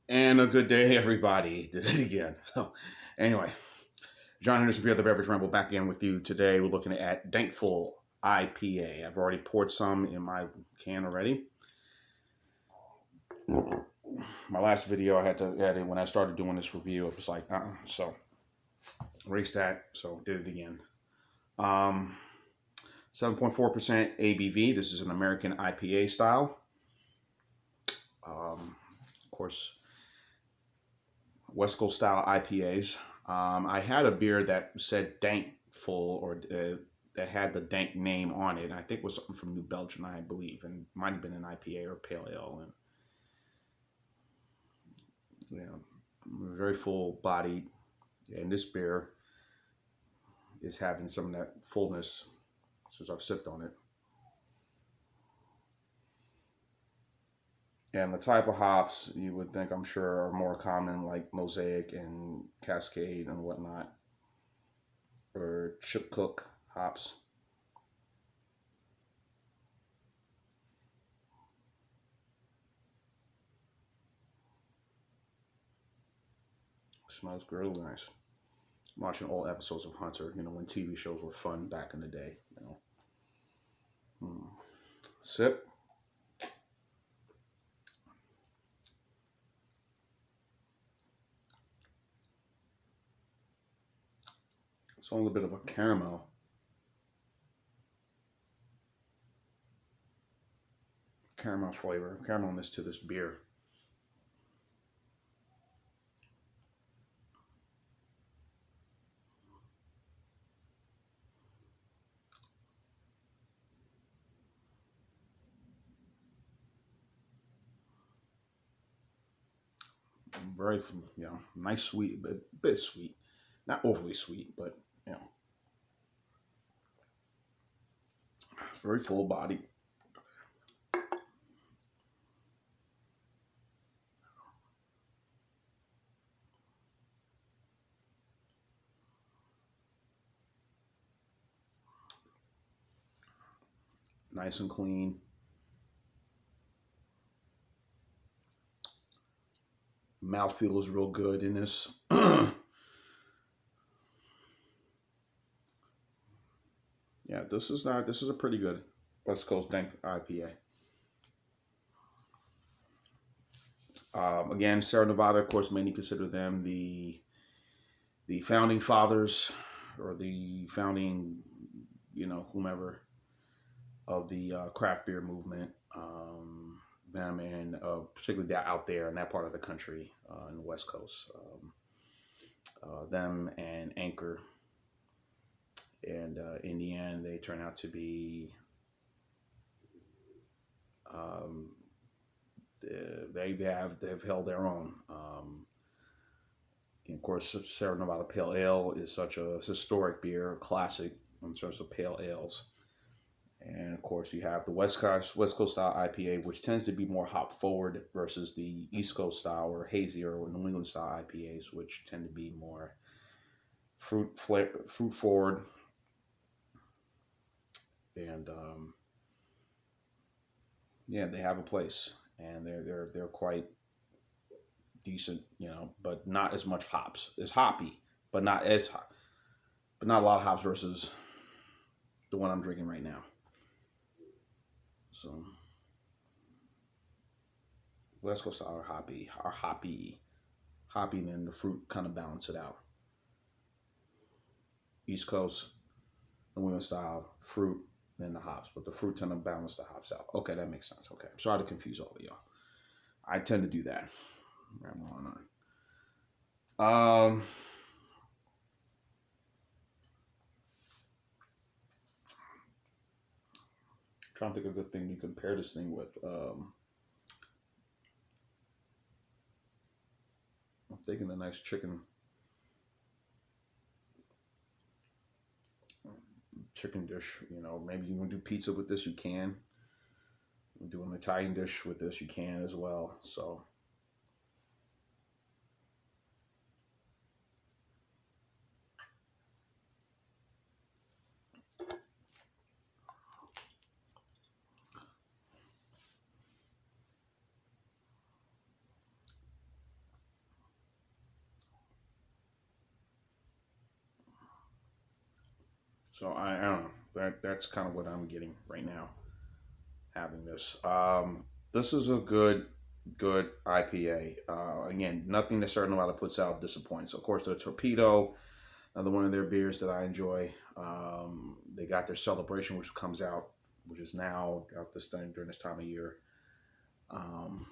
And a good day, everybody. Did it again. So, anyway, John Henderson here, the Beverage Ramble, back again with you today. We're looking at Dankful IPA. I've already poured some in my can already. My last video, I had to edit when I started doing this review. It was like, so erase that. So did it again. 7.4% ABV. This is an American IPA style. Of course, West Coast style IPAs. I had a beer that said Dankful or that had the Dank name on it. I think it was something from New Belgium, I believe, and might have been an IPA or pale ale. And very full bodied. And this beer is having some of that fullness since I've sipped on it. And the type of hops you would think, I'm sure, are more common, like Mosaic and Cascade and whatnot, or Chinook hops. Smells really nice. Watching all episodes of Hunter, when TV shows were fun back in the day. Sip. It's only a bit of a caramel flavor, caramelness to this beer. Very, nice sweet, but a bit sweet, not overly sweet, but very full body. Nice and clean. Mouthfeel is real good in this. Yeah, this is a pretty good West Coast Dank IPA. Again, Sierra Nevada, of course, many consider them the founding fathers or the founding, whomever of the craft beer movement. Them and particularly that out there in that part of the country in the West Coast. Them and Anchor, and in the end, they turn out to be. They've held their own. And of course, Sierra Nevada Pale Ale is such a historic beer, a classic in terms of pale ales. And of course, you have the West Coast style IPA, which tends to be more hop forward versus the East Coast style or hazier or New England style IPAs, which tend to be more fruit forward. And they have a place, and they're quite decent, but not as much hops. It's hoppy, but not as hot, but not a lot of hops versus the one I'm drinking right now. So West Coast are hoppy, and then the fruit kind of balance it out. East Coast, New England style fruit, then the hops, but the fruit tend to balance the hops out. Okay, that makes sense. Okay, I'm sorry to confuse all of y'all. I tend to do that. On. Trying to think of a good thing to compare this thing with. I'm thinking a nice chicken dish. Maybe you want to do pizza with this, you can. Do an Italian dish with this, you can as well. So So I don't know. That's kind of what I'm getting right now. Having this. This is a good IPA. Again, nothing that Certain Nevada puts out disappoints. Of course, the Torpedo, another one of their beers that I enjoy. They got their Celebration, which comes out, which is now out this thing during this time of year. Um,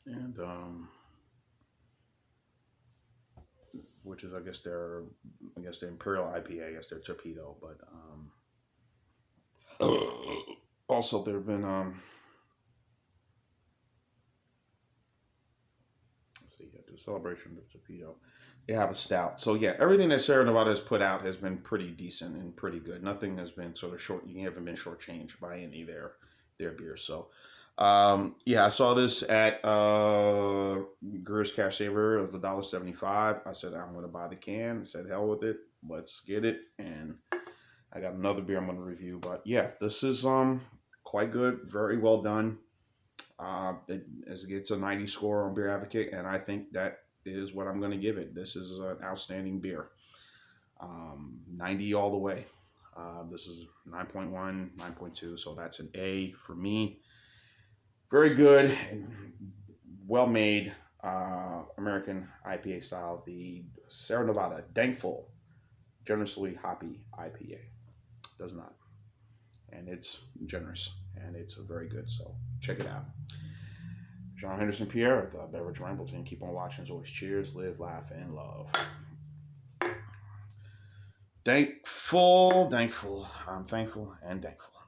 and which is I guess their Imperial IPA, I guess their Torpedo, but also there have been let's see, yeah, the Celebration, the Torpedo. They have a stout. So yeah, everything that Sierra Nevada has put out has been pretty decent and pretty good. Nothing has been sort of short. You haven't been shortchanged by any of their beers. So yeah, I saw this at Greer's Cash Saver. It was $1.75. I said I'm gonna buy the can. I said hell with it. Let's get it. And I got another beer I'm gonna review. But yeah, this is quite good. Very well done. It gets a 90 score on Beer Advocate, and I think that is what I'm going to give it. This is an outstanding beer. 90 all the way. This is 9.1, 9.2, so that's an A for me. Very good, well made American IPA style. The Sierra Nevada Dankful, generously hoppy IPA. Does not. And it's generous, and it's very good, so check it out. John Henderson Pierre at the Beverage Ramble Team. Keep on watching. As always, cheers, live, laugh, and love. Thankful. I'm thankful and thankful.